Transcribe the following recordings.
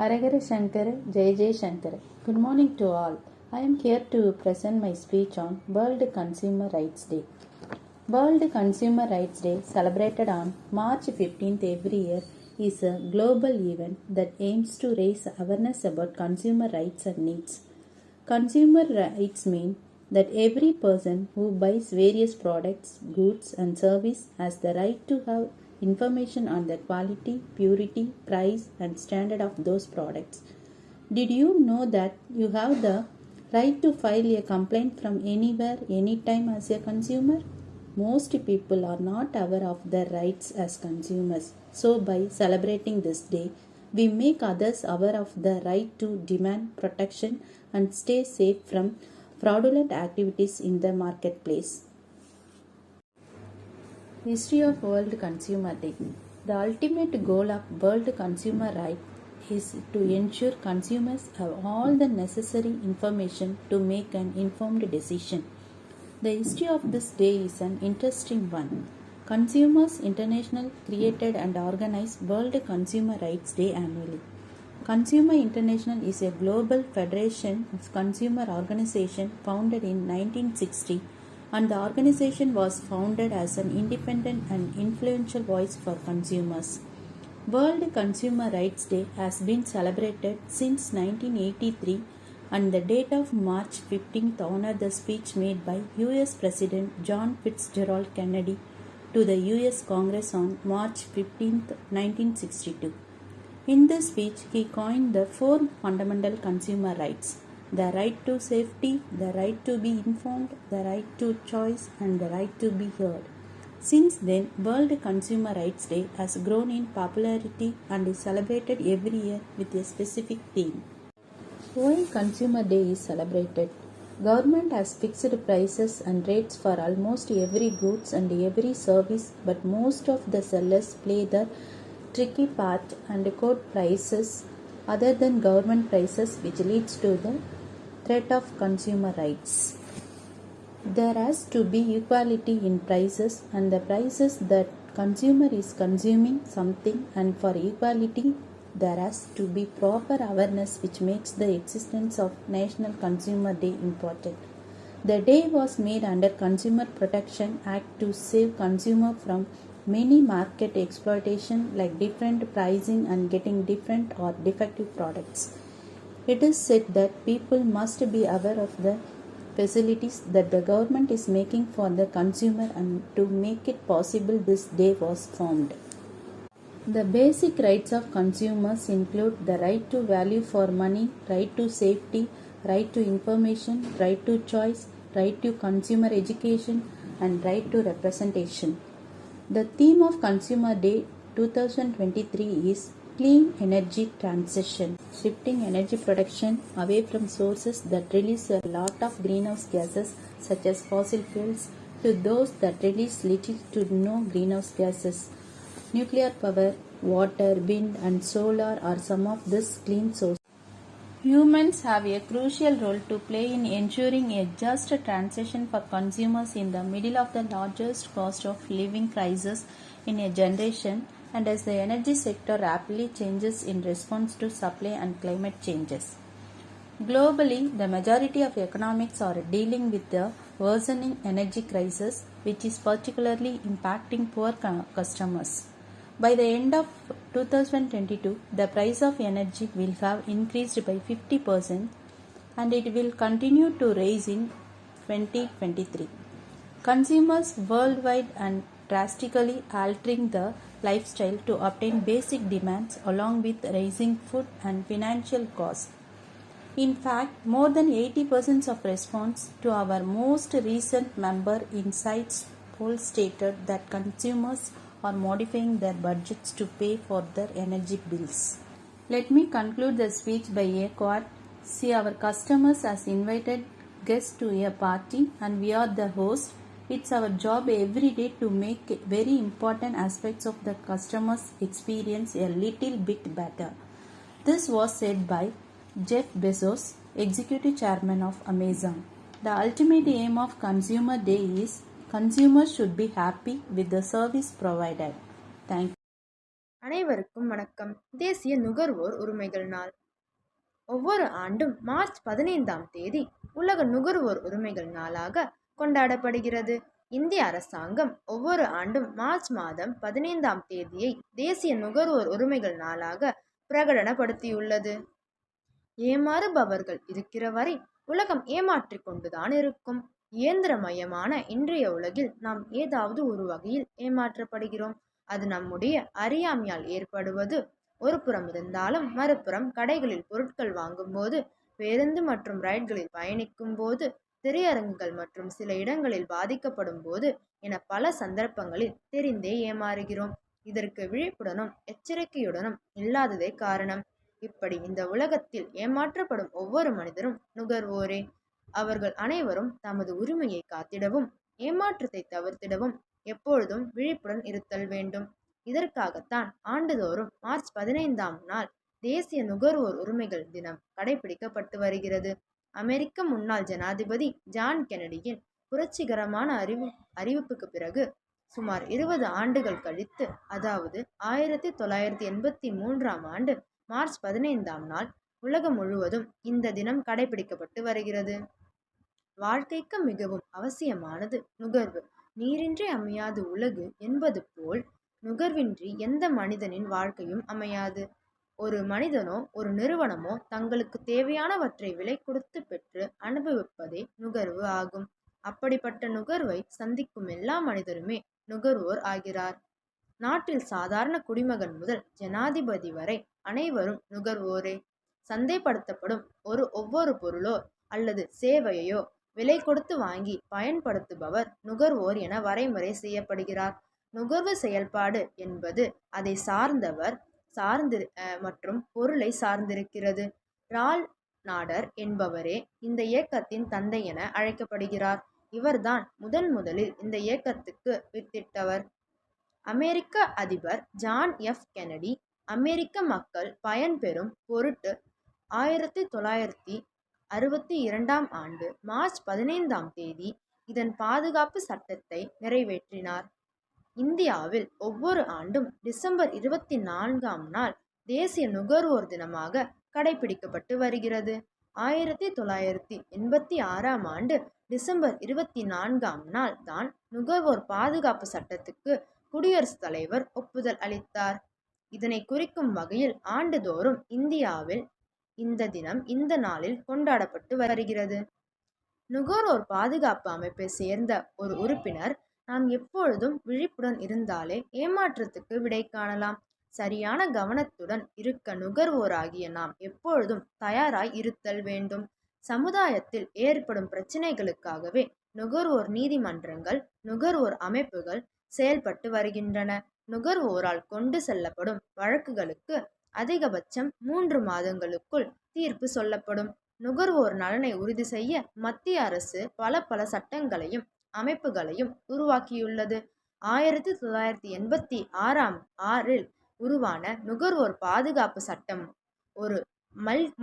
Haragara Shankara, Jai Jai Shankara. Good morning to all. I am here to present my speech on World Consumer Rights Day. World Consumer Rights Day, celebrated on March 15th every year, is a global event that aims to raise awareness about consumer rights and needs. Consumer rights mean that every person who buys various products, goods, and services has the right to have information on the quality, purity, price, and standard of those products. Did you know that you have the right to file a complaint from anywhere, anytime as a consumer? Most people are not aware of their rights as consumers. So, by celebrating this day, we make others aware of the right to demand protection and stay safe from fraudulent activities in the marketplace. History of World Consumer Day. The ultimate goal of World Consumer Rights is to ensure consumers have all the necessary information to make an informed decision. The history of this day is an interesting one. Consumers International created and organized World Consumer Rights Day annually. Consumer International is a global federation of consumer organization founded in 1960, and the organization was founded as an independent and influential voice for consumers. World Consumer Rights Day has been celebrated since 1983, and the date of March 15th honored the speech made by US President John Fitzgerald Kennedy to the US Congress on March 15th, 1962. In this speech, he coined the four fundamental consumer rights: the right to safety, the right to be informed, the right to choice, and the right to be heard. Since then, World Consumer Rights Day has grown in popularity and is celebrated every year with a specific theme. Why Consumer Day is celebrated? Government has fixed prices and rates for almost every goods and every service, but most of the sellers play the tricky part and quote prices other than government prices, which leads to the threat of consumer rights. There has to be equality in prices, and the prices that consumer is consuming something, and for equality there has to be proper awareness, which makes the existence of National Consumer Day important. The day was made under Consumer Protection Act to save consumer from many market exploitation like different pricing and getting different or defective products. It is said that people must be aware of the facilities that the government is making for the consumer, and to make it possible this day was formed. The basic rights of consumers include the right to value for money, right to safety, right to information, right to choice, right to consumer education, and right to representation. The theme of Consumer Day 2023 is Clean Energy Transition, shifting energy production away from sources that release a lot of greenhouse gases such as fossil fuels to those that release little to no greenhouse gases. Nuclear power, water, wind, and solar are some of these clean sources. Humans have a crucial role to play in ensuring a just transition for consumers in the middle of the largest cost of living crisis in a generation, and as the energy sector rapidly changes in response to supply and climate changes. Globally, the majority of economies are dealing with the worsening energy crisis, which is particularly impacting poor customers. By the end of 2022, the price of energy will have increased by 50%, and it will continue to rise in 2023. Consumers worldwide are drastically altering the lifestyle to obtain basic demands along with rising food and financial costs. In fact, more than 80% of response to our most recent member insights poll stated that consumers are modifying their budgets to pay for their energy bills. Let me conclude the speech by a quote. See, our customers has invited guests to a party, and we are the host. It's our job every day to make very important aspects of the customer's experience a little bit better. This was said by Jeff Bezos, Executive Chairman of Amazon. The ultimate aim of Consumer Day is consumers should be happy with the service provided. Thank you. அனைவருக்கும் வணக்கம். தேசிய நுகர்வோர் உரிமைகள் நாள் ஒவ்வொரு ஆண்டும் March 15ஆம் தேதி உலக நுகர்வோர் உரிமைகள் நாளாக கொண்டாடப்படுகிறது. இந்திய அரசாங்கம் ஒவ்வொரு ஆண்டும் மார்ச் மாதம் 15ஆம் தேதியை தேசிய நுகர்வோர் உரிமைகள் நாளாக பிரகடனப்படுத்தியுள்ளது. ஏமாறுபவர்கள் இருக்கிற வரை உலகம் ஏமாற்றிக் கொண்டுதான் இருக்கும். இயந்திரமயமான இன்றைய உலகில் நாம் ஏதாவது ஒரு வகையில் ஏமாற்றப்படுகிறோம். அது நம்முடைய அறியாமையால் ஏற்படுவது ஒரு புறம் இருந்தாலும், மறுபுறம் கடைகளில் பொருட்கள் வாங்கும்போது, பேருந்து மற்றும் ரயில்களில் பயணிக்கும் போது, திரையரங்குகள் மற்றும் சில இடங்களில் பாதிக்கப்படும் போது என பல சந்தர்ப்பங்களில் தெரிந்தே ஏமாறுகிறோம். இதற்கு விழிப்புடனும் எச்சரிக்கையுடனும் இல்லாததே காரணம். இப்படி இந்த உலகத்தில் ஏமாற்றப்படும் ஒவ்வொரு மனிதரும் நுகர்வோரே. அவர்கள் அனைவரும் தமது உரிமையை காத்திடவும் ஏமாற்றத்தை தவிர்த்திடவும் எப்பொழுதும் விழிப்புடன் இருத்தல் வேண்டும். இதற்காகத்தான் ஆண்டுதோறும் மார்ச் 15ஆம் நாள் தேசிய நுகர்வோர் உரிமைகள் தினம் கடைபிடிக்கப்பட்டு வருகிறது. அமெரிக்க முன்னாள் ஜனாதிபதி ஜான் கென்னடியின் புரட்சிகரமான அறிவிப்புக்கு பிறகு சுமார் 20 ஆண்டுகள் கழித்து, அதாவது 1983ஆம் ஆண்டு மார்ச் 15ஆம் நாள் உலகம் முழுவதும் இந்த தினம் கடைபிடிக்கப்பட்டு வருகிறது. வாழ்க்கைக்கு மிகவும் அவசியமானது நுகர்வு. நீரின்றி அமையாது உலகு என்பது போல் நுகர்வின்றி எந்த மனிதனின் வாழ்க்கையும் அமையாது. ஒரு மனிதனோ ஒரு நிறுவனமோ தங்களுக்கு தேவையானவற்றை விலை கொடுத்து பெற்று அனுபவிப்பதே நுகர்வு ஆகும். அப்படிப்பட்ட நுகர்வை சந்திக்கும் எல்லா மனிதருமே நுகர்வோர் ஆகிறார். நாட்டில் சாதாரண குடிமகன் முதல் ஜனாதிபதி வரை அனைவரும் நுகர்வோரே. சந்தைப்படுத்தப்படும் ஒவ்வொரு பொருளோ அல்லது சேவையோ விலை கொடுத்து வாங்கி பயன்படுத்துபவர் நுகர்வோர் என வரைமுறை செய்யப்படுகிறார். நுகர்வு செயல்பாடு என்பது அதை சார்ந்தவர் மற்றும் பொருளை சார்ந்திருக்கிறது. ரால் நாடர் என்பவரே இந்த இயக்கத்தின் தந்தை என அழைக்கப்படுகிறார். இவர்தான் முதலில் இந்த இயக்கத்துக்கு வித்திட்டவர். அமெரிக்க அதிபர் ஜான் எஃப் கென்னடி அமெரிக்க மக்கள் பயன்பெறும் பொருட்டு 1962ஆம் ஆண்டு மார்ச் 15ஆம் தேதி இதன் பாதுகாப்பு சட்டத்தை நிறைவேற்றினார். இந்தியாவில் ஒவ்வொரு ஆண்டும் டிசம்பர் 24ஆம் நாள் தேசிய நுகர்வோர் தினமாக கடைபிடிக்கப்பட்டு வருகிறது. 1986ஆம் ஆண்டு டிசம்பர் 24ஆம் நாள் தான் நுகர்வோர் பாதுகாப்பு சட்டத்துக்கு குடியரசுத் தலைவர் ஒப்புதல் அளித்தார். இதனை குறிக்கும் வகையில் ஆண்டுதோறும் இந்தியாவில் இந்த தினம் இந்த நாளில் கொண்டாடப்பட்டு வருகிறது. நுகர்வோர் பாதுகாப்பு அமைப்பை சேர்ந்த ஒரு உறுப்பினர் நாம் எப்பொழுதும் விழிப்புடன் இருந்தாலே ஏமாற்றத்துக்கு விடை காணலாம். சரியான கவனத்துடன் இருக்க நுகர்வோராகிய நாம் எப்பொழுதும் தயாராய் இருத்தல் வேண்டும். சமுதாயத்தில் ஏற்படும் பிரச்சனைகளுக்காகவே நுகர்வோர் நீதிமன்றங்கள், நுகர்வோர் அமைப்புகள் செயல்பட்டு வருகின்றன. நுகர்வோரால் கொண்டு செல்லப்படும் வழக்குகளுக்கு அதிகபட்சம் 3 மாதங்களுக்குள் தீர்ப்பு சொல்லப்படும். நுகர்வோர் நலனை உறுதி செய்ய மத்திய அரசு பல சட்டங்களையும் அமைப்புகளையும் உருவாக்கியுள்ளது. 1986இல் உருவான நுகர்வோர் பாதுகாப்பு சட்டம் ஒரு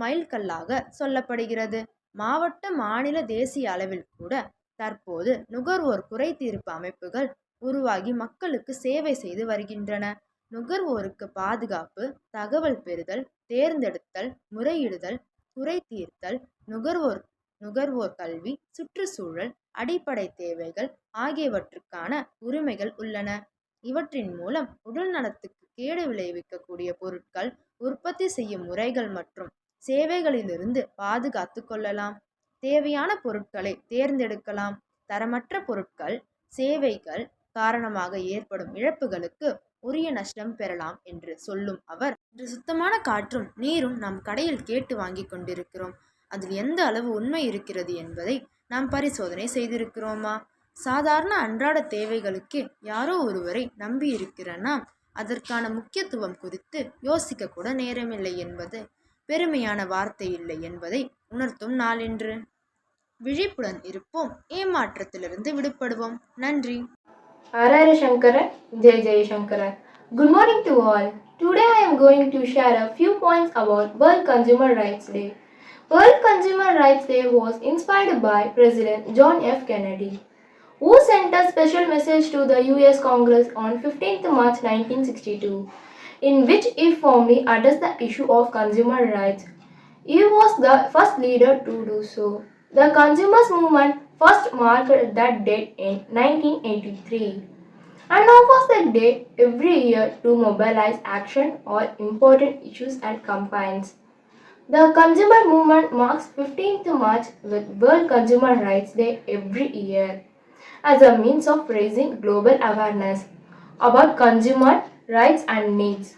மைல்கல்லாக சொல்லப்படுகிறது. மாவட்ட, மாநில, தேசிய அளவில் கூட தற்போது நுகர்வோர் குறை தீர்ப்பு அமைப்புகள் உருவாகி மக்களுக்கு சேவை செய்து வருகின்றன. நுகர்வோருக்கு பாதுகாப்பு, தகவல் பெறுதல், தேர்ந்தெடுத்தல், முறையிடுதல், குறை தீர்த்தல், நுகர்வோர் கல்வி, சுற்றுச்சூழல், அடிப்படை தேவைகள் ஆகியவற்றுக்கான உரிமைகள் உள்ளன. இவற்றின் மூலம் உடல் நலத்துக்கு கேடு விளைவிக்கக்கூடிய பொருட்கள், உற்பத்தி செய்யும் முறைகள் மற்றும் சேவைகளிலிருந்து பாதுகாத்து கொள்ளலாம். தேவையான பொருட்களை தேர்ந்தெடுக்கலாம். தரமற்ற பொருட்கள், சேவைகள் காரணமாக ஏற்படும் இழப்புகளுக்கு உரிய நஷ்டம் பெறலாம் என்று சொல்லும் அவர், இன்று சுத்தமான காற்றும் நீரும் நாம் கடையில் கேட்டு வாங்கி கொண்டிருக்கிறோம். அதில் எந்த அளவு உண்மை இருக்கிறது என்பதை நாம் பரிசோதனை செய்திருக்கிறோமா? சாதாரண அன்றாட தேவைகளுக்கு யாரோ ஒருவரை நம்பி இருக்கிற நாம் அதற்கான முக்கியத்துவம் குறித்து யோசிக்க கூட நேரமில்லை என்பது பெருமையான வார்த்தை இல்லை என்பதை உணர்த்தும் நாள் என்று. விழிப்புடன் இருப்போம், ஏமாற்றத்திலிருந்து விடுபடுவோம். நன்றி. Arara Shankara, Jai Shankara. Good morning to all. Today I am going to share a few points about World Consumer Rights Day. World Consumer Rights Day was inspired by President John F. Kennedy, who sent a special message to the US Congress on 15th March 1962. in which he firmly addressed the issue of consumer rights. He was the first leader to do so. The consumers movement first marked that date in 1983. And now was the day every year to mobilize action on important issues and campaigns. The consumer movement marks 15th March with World Consumer Rights Day every year as a means of raising global awareness about consumer rights and needs.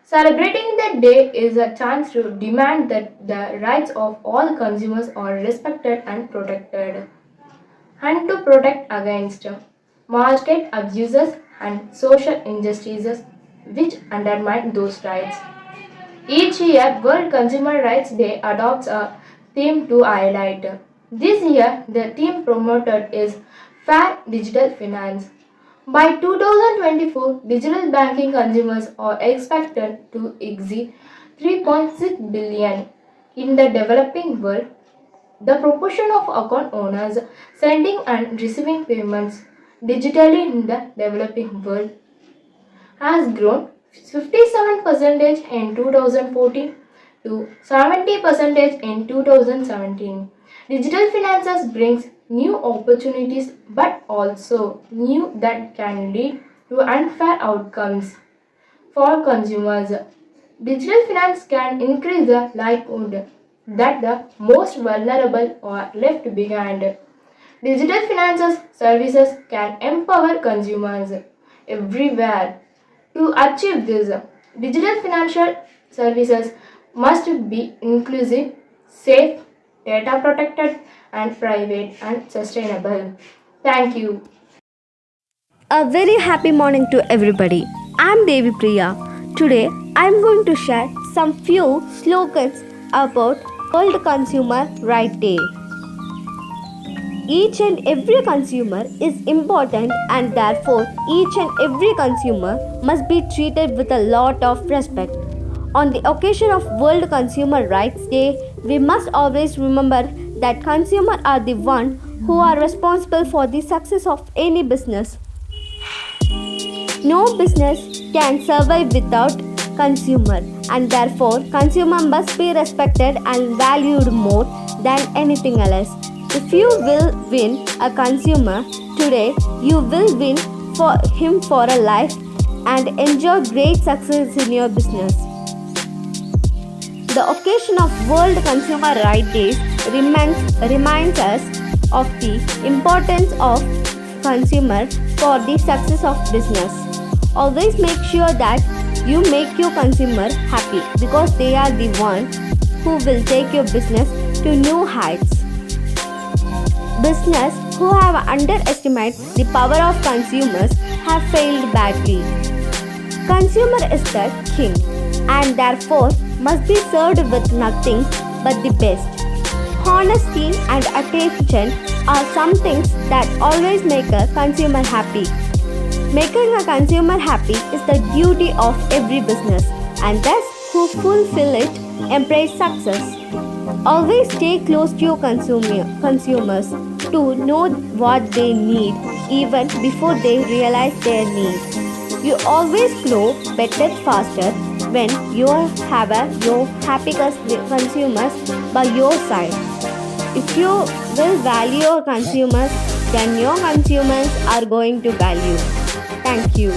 Celebrating the day is a chance to demand that the rights of all consumers are respected and protected, and to protect against market abuses and social injustices which undermine those rights. Each year, World Consumer Rights Day adopts a theme to highlight. This year, the theme promoted is Fair Digital Finance. By 2024, digital banking consumers are expected to exceed 3.6 billion. In the developing world, the proportion of account owners sending and receiving payments digitally in the developing world has grown 57% in 2014 to 70% in 2017. Digital finances brings new opportunities but also new that can lead to unfair outcomes for consumers. Digital finance can increase the likelihood that the most vulnerable are left behind. Digital finances services can empower consumers everywhere. To achieve this, digital financial services must be inclusive, safe, data protected, and private and sustainable. Thank you. A very happy morning to everybody. I'm Devi Priya. Today I'm going to share some few slogans about World Consumer Right Day. Each and every consumer is important, and therefore each and every consumer must be treated with a lot of respect. On the occasion of World Consumer Rights Day, we must always remember that consumers are the one who are responsible for the success of any business. No business can survive without consumer, and therefore consumer must be respected and valued more than anything else. If you will win a consumer today, you will win for him for a life and enjoy great success in your business. The occasion of World Consumer Rights Days reminds us of the importance of consumer for the success of business. Always make sure that you make your consumer happy because they are the one who will take your business to new heights. Business who have underestimated the power of consumers have failed badly. Consumer is the king and therefore must be served with nothing but the best. Honesty and attention are some things that always make a consumer happy. Making a consumer happy is the duty of every business, and those who fulfill it embrace success. Always stay close to your consumers to know what they need even before they realize their need. You always grow better faster when you have your happy consumers by your side. If you will value your consumers, then your consumers are going to value. Thank you.